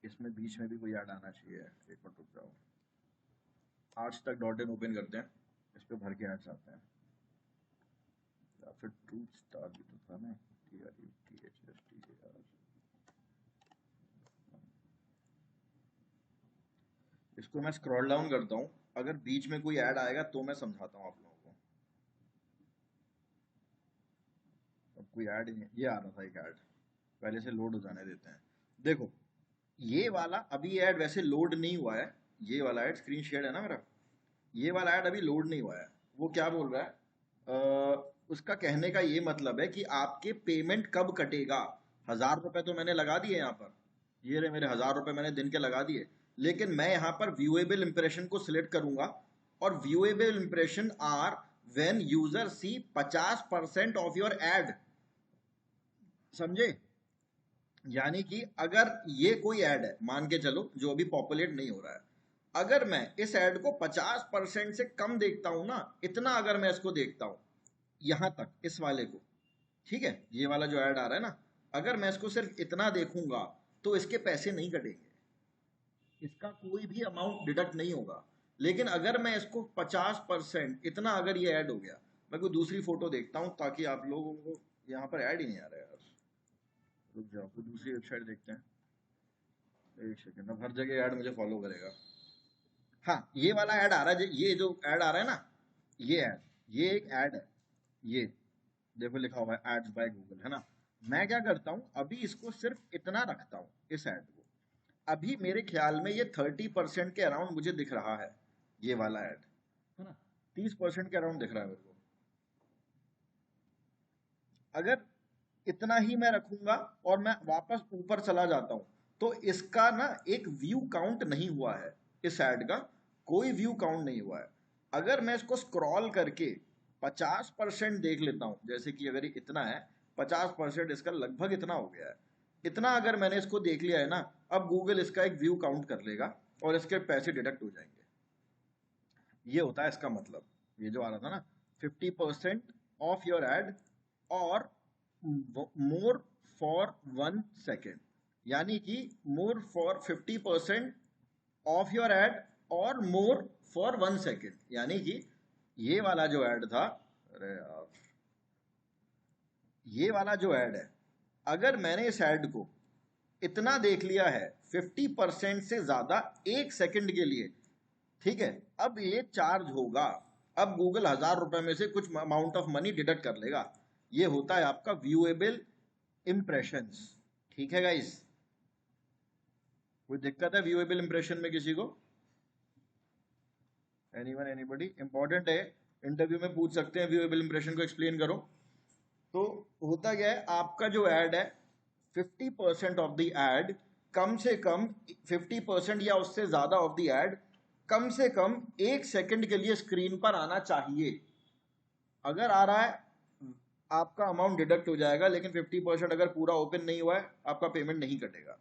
इसमें बीच में भी कोई ऐड आना चाहिए। एक मिनट रुक जाओ, आज तक डॉट इन ओपन करते हैं, इस पे भर के ऐड्स आते हैं। या फिर ट्रूथ स्टार भी तो था ना, TRUTHSTAR। इसको मैं स्क्रॉल डाउन करता हूँ, अगर बीच में कोई ऐड आएगा तो मैं समझाता हूँ आप लोगों को। अब कोई ऐड नहीं, ये आ रहा था एक ऐड, पहले से लोड हो जाने देते हैं। देखो ये वाला अभी ऐड वैसे लोड नहीं हुआ है, ये वाला ऐड स्क्रीन शेयर है ना मेरा, ये वाला ऐड अभी लोड नहीं हुआ है। वो क्या बोल रहा है, उसका कहने का ये मतलब है कि आपके पेमेंट कब कटेगा। 1000 रुपए तो मैंने लगा दिए यहाँ पर, ये रहे मेरे 1000 रुपए मैंने दिन के लगा दिए। लेकिन मैं यहाँ पर व्यूएबल इंप्रेशन को सिलेक्ट करूंगा, और viewable impression are when user see 50% of your ad. समझे? यानी कि अगर ये कोई ऐड है, मान के चलो जो अभी पॉपुलेट नहीं हो रहा है, अगर मैं इस ऐड को 50% से कम देखता हूं ना, इतना अगर मैं इसको देखता हूं यहां तक, इस वाले को, ठीक है, ये वाला जो ऐड आ रहा है ना, अगर मैं इसको सिर्फ इतना देखूंगा तो इसके पैसे नहीं कटेंगे, इसका कोई भी अमाउंट डिडक्ट नहीं होगा। लेकिन अगर मैं इसको 50% इतना, अगर ये ऐड हो गया, मैं कोई दूसरी फोटो देखता हूं ताकि आप लोगों को, यहाँ पर ऐड ही नहीं आ रहा है यार, रुक जाओ कोई दूसरी वेबसाइट देखते हैं। एक सेकंड, अब हर जगह ऐड मुझे फॉलो करेगा। हाँ ये वाला ऐड आ रहा है, ये जो ऐड आ रहा है ना, ये ऐड, ये एक ऐड है, ये देखो लिखा हुआ है एड्स बाय गूगल, है ना। मैं क्या करता हूँ, अभी इसको सिर्फ इतना रखता हूँ इस ऐड को। अभी मेरे ख्याल में ये 30% के अराउंड मुझे दिख रहा है, ये वाला ऐड, है ना, 30% के अराउंड दिख रहा है मेरे को। अगर इतना ही मैं रखूंगा और मैं वापस ऊपर चला जाता हूं, तो इसका ना एक व्यू काउंट नहीं हुआ है, इस ऐड का कोई व्यू काउंट नहीं हुआ है। अगर मैं इसको स्क्रॉल करके 50% देख लेता हूं, जैसे कि अगर ये इतना है 50%, इसका लगभग इतना हो गया है, इतना अगर मैंने इसको देख लिया है ना, अब गूगल इसका एक व्यू काउंट कर लेगा और इसके पैसे डिडक्ट हो जाएंगे। ये होता है इसका मतलब, ये जो आ रहा था ना 50% of your ad or more for 1 second, यानी कि more for 50% of your ad or more for 1 second, यानी कि ये वाला जो ऐड था, अरे यार, ये वाला जो ऐड है, अगर मैंने इस ऐड को इतना देख लिया है 50% से ज्यादा 1 सेकेंड के लिए, ठीक है, अब ये चार्ज होगा। अब गूगल 1000 रुपए में से कुछ अमाउंट ऑफ मनी डिडक्ट कर लेगा। ये होता है आपका व्यूएबल इंप्रेशंस। ठीक है गाइस, कोई दिक्कत है व्यूएबल इंप्रेशन में किसी को? Anyone, anybody? इंपॉर्टेंट है, इंटरव्यू में पूछ सकते हैं व्यूएबल इंप्रेशन को एक्सप्लेन करो। तो होता क्या है, आपका जो ऐड है 50% ऑफ द ऐड, कम से कम 50% या उससे ज्यादा ऑफ द ऐड कम से कम 1 सेकंड के लिए स्क्रीन पर आना चाहिए। अगर आ रहा है आपका अमाउंट डिडक्ट हो जाएगा, लेकिन 50% अगर पूरा ओपन नहीं हुआ है आपका पेमेंट नहीं कटेगा।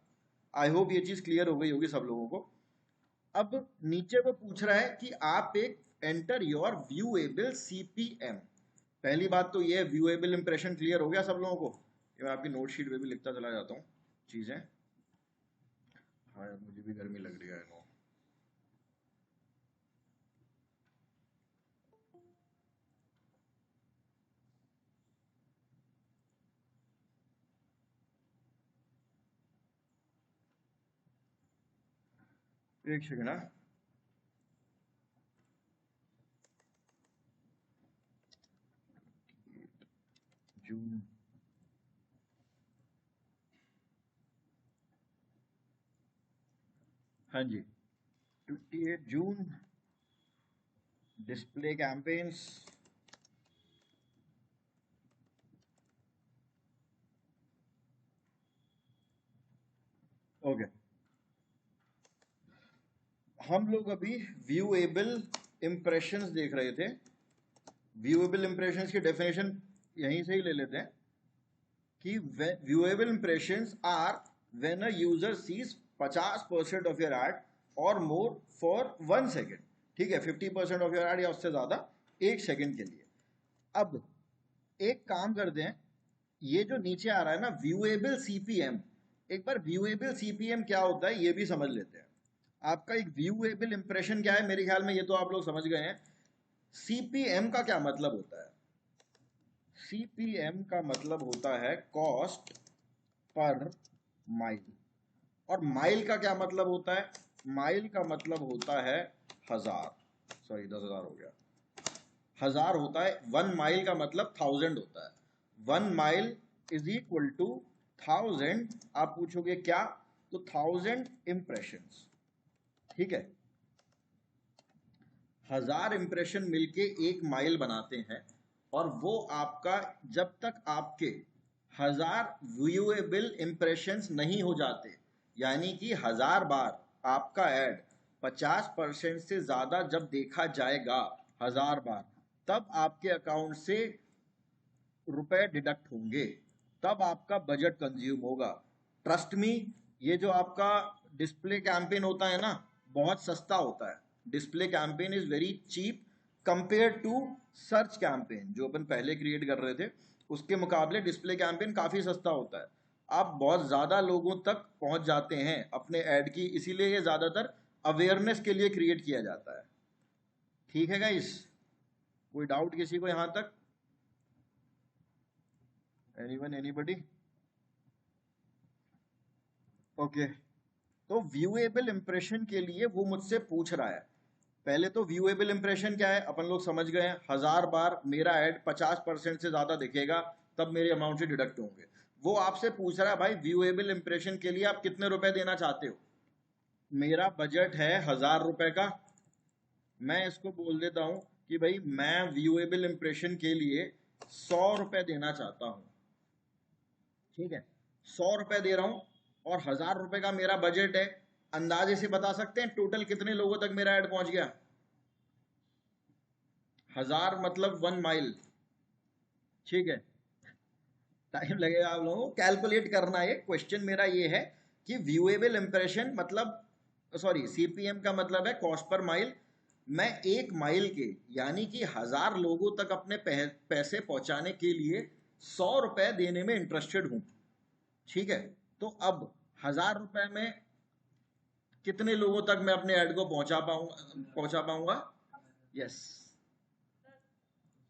आई होप ये चीज क्लियर हो गई होगी सब लोगों को। अब नीचे वो पूछ रहा है कि आप एक एंटर योर व्यूएबल सीपीएम। पहली बात तो ये है, व्यूएबल इंप्रेशन क्लियर हो गया सब लोगों को? ये मैं आपकी नोट शीट पे भी लिखता चला जाता हूँ चीजें। हाँ यार मुझे भी गर्मी लग रही है, नो। एक सेकंड, हाँ। जून, हाँ जी, 28 जून डिस्प्ले कैंपेन्स। ओके, हम लोग अभी व्यूएबल इंप्रेशंस देख रहे थे। व्यूएबल इंप्रेशंस की डेफिनेशन यहीं से ही ले लेते हैं कि viewable impressions are when a user sees 50% of your ad or more for 1 second. ठीक है, 50% ऑफ योर एड या उससे ज्यादा 1 सेकेंड के लिए। अब एक काम करते हैं, ये जो नीचे आ रहा है ना व्यूएबल सीपीएम, एक बार व्यूएबल सीपीएम क्या होता है ये भी समझ लेते हैं। आपका एक व्यूएबल इंप्रेशन क्या है, मेरे ख्याल में ये तो आप लोग समझ गए हैं। सीपीएम का क्या मतलब होता है? सीपीएम का मतलब होता है कॉस्ट पर माइल। और माइल का क्या मतलब होता है? माइल का मतलब होता है 1000, सॉरी 10,000 हो गया, 1000 होता है। 1 माइल का मतलब 1000 होता है। 1 माइल इज इक्वल टू 1000। आप पूछोगे क्या? तो 1000 इंप्रेशंस। ठीक है, 1000 इंप्रेशन मिलके 1 माइल बनाते हैं। और वो आपका जब तक आपके 1000 व्यूएबल इंप्रेशंस नहीं हो जाते, यानी कि 1000 बार आपका ऐड 50% से ज्यादा जब देखा जाएगा 1000 बार, तब आपके अकाउंट से रुपए डिडक्ट होंगे, तब आपका बजट कंज्यूम होगा। ट्रस्ट मी, ये जो आपका डिस्प्ले कैंपेन होता है ना, बहुत सस्ता होता है। Display campaign is very cheap compare to search campaign जो अपन पहले क्रिएट कर रहे थे। उसके मुकाबले डिस्प्ले कैंपेन काफी सस्ता होता है। आप बहुत ज्यादा लोगों तक पहुंच जाते हैं अपने ऐड की, इसीलिए ये ज्यादातर अवेयरनेस के लिए क्रिएट किया जाता है। ठीक है गाइस, कोई डाउट किसी को यहां तक? Anyone, anybody? ओके, तो व्यूएबल इंप्रेशन के लिए वो मुझसे पूछ रहा है। पहले तो व्यूएबल इंप्रेशन क्या है अपन लोग समझ गए हैं। 1000 बार मेरा ऐड 50% से ज्यादा दिखेगा तब मेरे अमाउंट से डिडक्ट होंगे। वो आपसे पूछ रहा है भाई व्यूएबल इंप्रेशन के लिए आप कितने रुपए देना चाहते हो? मेरा बजट है 1000 रुपए का। मैं इसको बोल देता हूं कि भाई मैं व्यूएबल इंप्रेशन के लिए 100 रुपए देना चाहता हूं। ठीक है, 100 रुपए दे रहा हूं और 1000 रुपए का मेरा बजट है। अंदाजे से बता सकते हैं टोटल कितने लोगों तक मेरा ऐड पहुंच गया? 1000 मतलब 1 माइल। ठीक है, टाइम लगेगा आप लोगों को कैलकुलेट करना है। क्वेश्चन मेरा ये है कि व्यूएबल इंप्रेशन मतलब, सॉरी, सीपीएम का मतलब है कॉस्ट पर माइल। मैं 1 माइल के यानी कि 1000 लोगों तक अपने पैसे पहुंचाने के लिए 100 रुपए देने में इंटरेस्टेड हूं। ठीक है, तो अब 1000 रुपए में कितने लोगों तक मैं अपने ऐड को पहुंचा पाऊंगा? यस,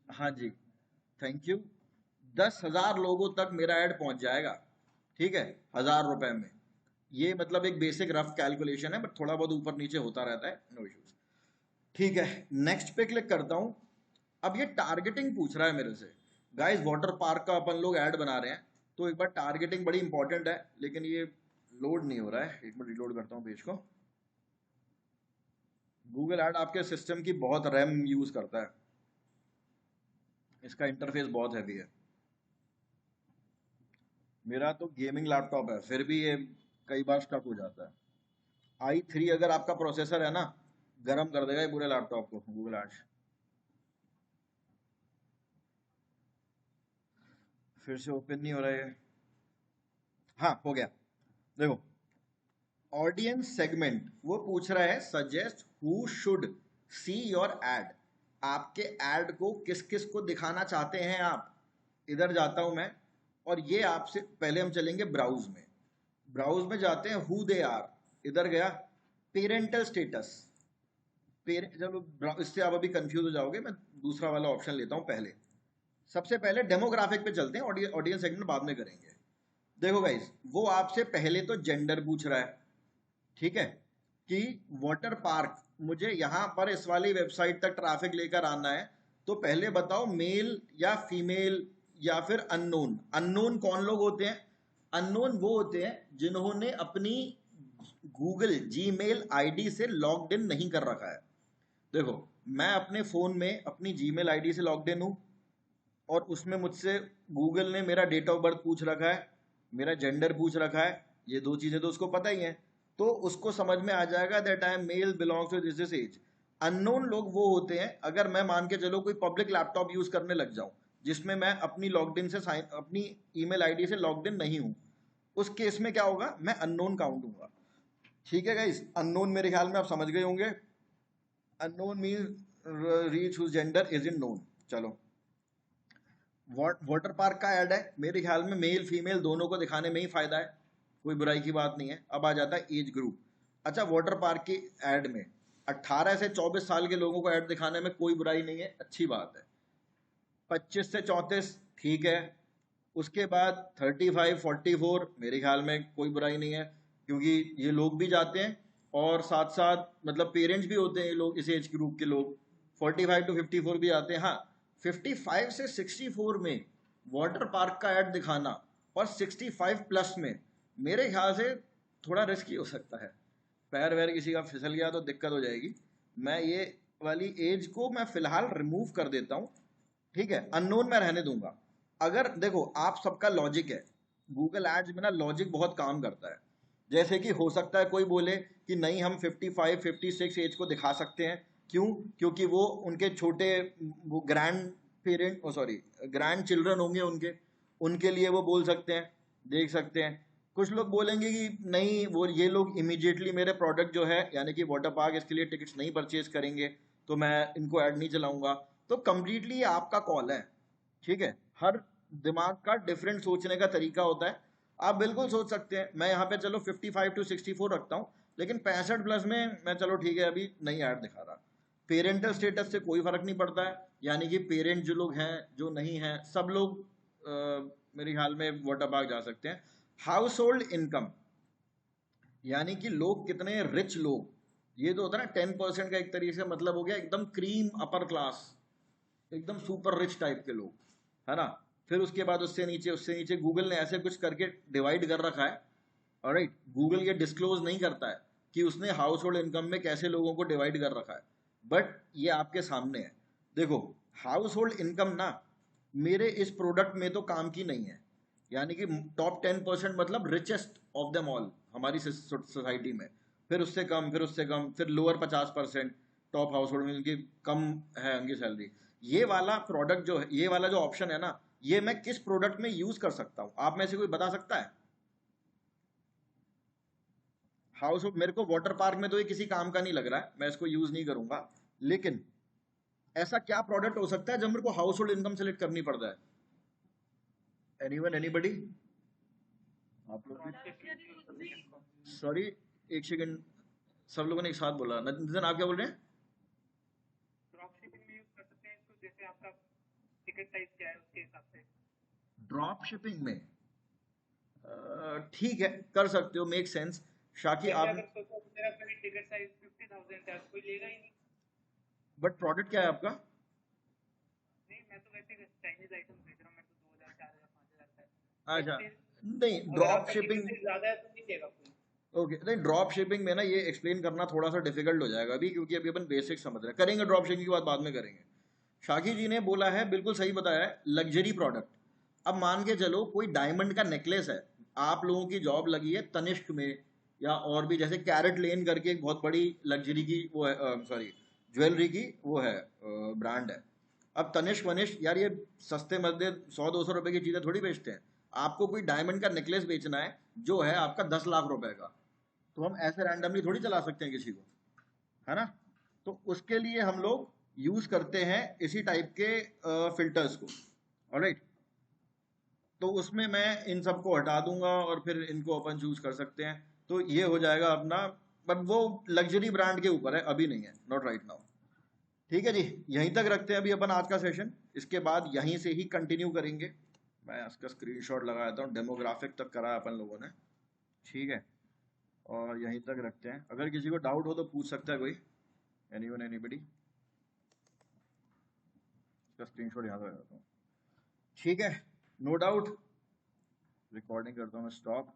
हाँ जी, थैंक यू। 10,000 लोगों तक मेरा ऐड पहुंच जाएगा। ठीक है, 1000 रुपए में। ये मतलब एक बेसिक रफ कैलकुलेशन है, बट थोड़ा बहुत ऊपर नीचे होता रहता है, नो इश्यूज। ठीक है, नेक्स्ट पे क्लिक करता हूं। अब ये टारगेटिंग पूछ रहा है मेरे से। गाइस, वाटर पार्क का अपन लोग ऐड बना रहे हैं, तो एक बार टारगेटिंग बड़ी इंपॉर्टेंट है, लेकिन ये लोड नहीं हो रहा है। एक मिनट रिलोड करता हूँ पेज को। गूगल ऐड आपके सिस्टम की बहुत रैम यूज करता है, इसका इंटरफेस बहुत हैवी है। मेरा तो गेमिंग लैपटॉप है, फिर भी ये कई बार स्टक हो जाता है। i3 अगर आपका प्रोसेसर है ना, गर्म कर देगा ये पूरे लैपटॉप को गूगल एड्स। फिर से ओपन नहीं हो रहा है। हाँ, हो गया। देखो, ऑडियंस सेगमेंट वो पूछ रहा है suggest who should see your add. आपके एड को किस किस को दिखाना चाहते हैं आप? इधर जाता हूं मैं, और ये आपसे पहले हम चलेंगे ब्राउज में। ब्राउज में जाते हैं, हु दे आर, इधर गया। पेरेंटल स्टेटस, चलो इससे आप अभी कंफ्यूज हो जाओगे, मैं दूसरा वाला ऑप्शन लेता हूं पहले। सबसे पहले डेमोग्राफिक पे चलते हैं, ऑडियंस सेगमेंट बाद में करेंगे। देखो गाइस, वो आपसे पहले तो जेंडर पूछ रहा है। ठीक है, कि वाटर पार्क, मुझे यहां पर इस वाली वेबसाइट तक ट्रैफिक लेकर आना है, तो पहले बताओ मेल या फीमेल या फिर अननोन। अननोन कौन लोग होते हैं? अननोन वो होते हैं जिन्होंने अपनी गूगल जीमेल आईडी से लॉग्ड इन नहीं कर रखा है। देखो, मैं अपने फोन में अपनी जीमेल आईडी से लॉग्ड इन हूँ और उसमें मुझसे गूगल ने मेरा डेट ऑफ बर्थ पूछ रखा है, मेरा जेंडर पूछ रखा है, ये दो चीजें तो उसको पता ही है, तो उसको समझ में आ जाएगा that I am male belongs to this age. Unknown लोग वो होते हैं, अगर मैं मान के चलो कोई पब्लिक लैपटॉप यूज करने लग जाऊं जिसमें मैं अपनी लॉग्ड इन से साइन अपनी ईमेल आईडी से लॉग्ड इन नहीं हूं, उस केस में क्या होगा, मैं अननोन काउंट हूंगा। ठीक है गाइस, अननोन मेरे ख्याल में आप समझ गए होंगे। Unknown mean reach whose gender is unknown. चलो, वाटर पार्क का ऐड है, मेरे ख्याल में मेल फीमेल दोनों को दिखाने में ही फायदा है, कोई बुराई की बात नहीं है। अब आ जाता है एज ग्रुप। अच्छा, वाटर पार्क की ऐड में 18 से 24 साल के लोगों को ऐड दिखाने में कोई बुराई नहीं है, अच्छी बात है। 25 से 34 ठीक है। उसके बाद 35 44 मेरे ख्याल में कोई बुराई नहीं है, क्योंकि ये लोग भी जाते हैं और साथ साथ मतलब पेरेंट्स भी होते हैं ये लोग, इस एज ग्रुप के लोग। 45 to 54 भी आते हैं। हाँ, 55 से 64 में वाटर पार्क का ऐड दिखाना और 65 प्लस में मेरे ख्याल से थोड़ा रिस्की हो सकता है, पैर वैर किसी का फिसल गया तो दिक्कत हो जाएगी। मैं ये वाली एज को मैं फिलहाल रिमूव कर देता हूँ। ठीक है, अननोन में रहने दूंगा। अगर देखो, आप सबका लॉजिक है, गूगल एड्स में ना लॉजिक बहुत काम करता है। जैसे कि हो सकता है कोई बोले कि नहीं, हम 55 56 एज को दिखा सकते हैं। क्यों? क्योंकि वो उनके छोटे वो grand parent sorry grand children होंगे उनके लिए वो बोल सकते हैं, देख सकते हैं। कुछ लोग बोलेंगे कि नहीं, वो ये लोग इमीडिएटली मेरे प्रोडक्ट जो है यानी कि वाटर पार्क, इसके लिए टिकट्स नहीं परचेज करेंगे, तो मैं इनको ऐड नहीं चलाऊंगा। तो कंप्लीटली ये आपका कॉल है। ठीक है, हर दिमाग का डिफरेंट सोचने का तरीका होता है। आप बिल्कुल सोच सकते हैं, मैं यहाँ पे चलो 55 to 64 रखता हूँ, लेकिन 65 प्लस में मैं चलो ठीक है अभी नहीं ऐड दिखा रहा। पेरेंटल स्टेटस से कोई फर्क नहीं पड़ता है, यानी कि पेरेंट जो लोग हैं जो नहीं हैं सब लोग मेरे ख्याल में वाटर पार्क जा सकते हैं। हाउस होल्ड इनकम, यानी कि लोग कितने रिच लोग, ये तो होता है ना 10% का, एक तरीके से मतलब हो गया एकदम क्रीम अपर क्लास, एकदम सुपर रिच टाइप के लोग, है ना। फिर उसके बाद उससे नीचे गूगल ने ऐसे कुछ करके डिवाइड कर रखा है। ऑलराइट, गूगल ये डिस्क्लोज नहीं करता है कि उसने हाउस होल्ड इनकम में कैसे लोगों को डिवाइड कर रखा है, बट ये आपके सामने है। देखो, हाउस होल्ड इनकम ना मेरे इस प्रोडक्ट में तो काम की नहीं है, यानी कि टॉप 10% मतलब रिचेस्ट ऑफ देम ऑल हमारी सोसाइटी में, फिर उससे कम, फिर उससे कम, फिर लोअर 50% टॉप हाउस होल्ड में जिनकी कम है उनकी सैलरी। ये वाला प्रोडक्ट जो है, ये वाला जो ऑप्शन है ना, ये मैं किस प्रोडक्ट में यूज कर सकता हूं, आप में से कोई बता सकता है? हाउस होल्ड, मेरे को वाटर पार्क में तो ये किसी काम का नहीं लग रहा है, मैं इसको यूज नहीं करूंगा, लेकिन ऐसा क्या प्रोडक्ट हो सकता है जब मेरे को हाउस होल्ड इनकम सेलेक्ट करनी पड़ता है? Anyone, anybody? आप लोग भी सॉरी, एक सेकंड, सब लोगों ने एक साथ बोला। नितिन, आप क्या बोल रहे हैं? ड्रॉप शिपिंग में यूज कर सकते हैं इसको, जैसे आपका टिकट साइज क्या है उसके हिसाब से। ड्रॉप शिपिंग में ठीक है, कर सकते हो, मेक सेंस। शाकी जैसे आप, अगर सोचो मेरा कोई टिकट साइज 50,000 है, कोई लेगा ही नहीं। बट प्रोडक्ट क्या है आपका? नहीं, मैं तो वैसे चाइनीज आइटम भेज रहा हूँ, मैं तो 2,000 4,000 5,000 का है। अच्छा, बट नहीं अगर ड्रॉप आपका टिकट शिपिंग, साइज ज्यादा है तो नहीं लेगा कोई। ओके, नहीं ड्रॉप शिपिंग में ना ये एक्सप्लेन करना थोड़ा सा डिफिकल्ट हो जाएगा अभी, क्योंकि अभी अपन बेसिक समझ रहे हैं, करेंगे ड्रॉप शिपिंग की बात बाद में करेंगे। शाकी जी ने बोला है, बिल्कुल सही बताया है, लग्जरी प्रोडक्ट। अब मान के चलो कोई डायमंड का नेकलेस है, आप लोगों की जॉब लगी है तनिष्क में, या और भी जैसे कैरेट लेन करके एक बहुत बड़ी लग्जरी की वो है, सॉरी ज्वेलरी की वो है, ब्रांड है। अब तनिष्क वनिष्क यार ये सस्ते मध्य 100 200 रुपए की चीजें थोड़ी बेचते हैं। आपको कोई डायमंड का नेकलेस बेचना है जो है आपका 10 लाख रुपए का, तो हम ऐसे रैंडमली थोड़ी चला सकते हैं किसी को, है ना। तो उसके लिए हम लोग यूज करते हैं इसी टाइप के फिल्टर्स को। ऑलराइट, तो उसमें मैं इन सबको हटा दूंगा और फिर इनको अपन चूज कर सकते हैं, तो ये हो जाएगा अपना। बट वो लग्जरी ब्रांड के ऊपर है, अभी नहीं है, नॉट राइट नाउ। ठीक है जी, यहीं तक रखते हैं अभी अपन आज का सेशन, इसके बाद यहीं से ही कंटिन्यू करेंगे। मैं इसका स्क्रीनशॉट लगा देता हूँ, डेमोग्राफिक तक करा अपन लोगों ने। ठीक है, और यहीं तक रखते हैं, अगर किसी को डाउट हो तो पूछ सकता है कोई, एनीवन, एनीबडी। इसका स्क्रीनशॉट यहाँ लगा देता हूँ। ठीक है, नो डाउट। रिकॉर्डिंग करता हूँ मैं स्टॉप।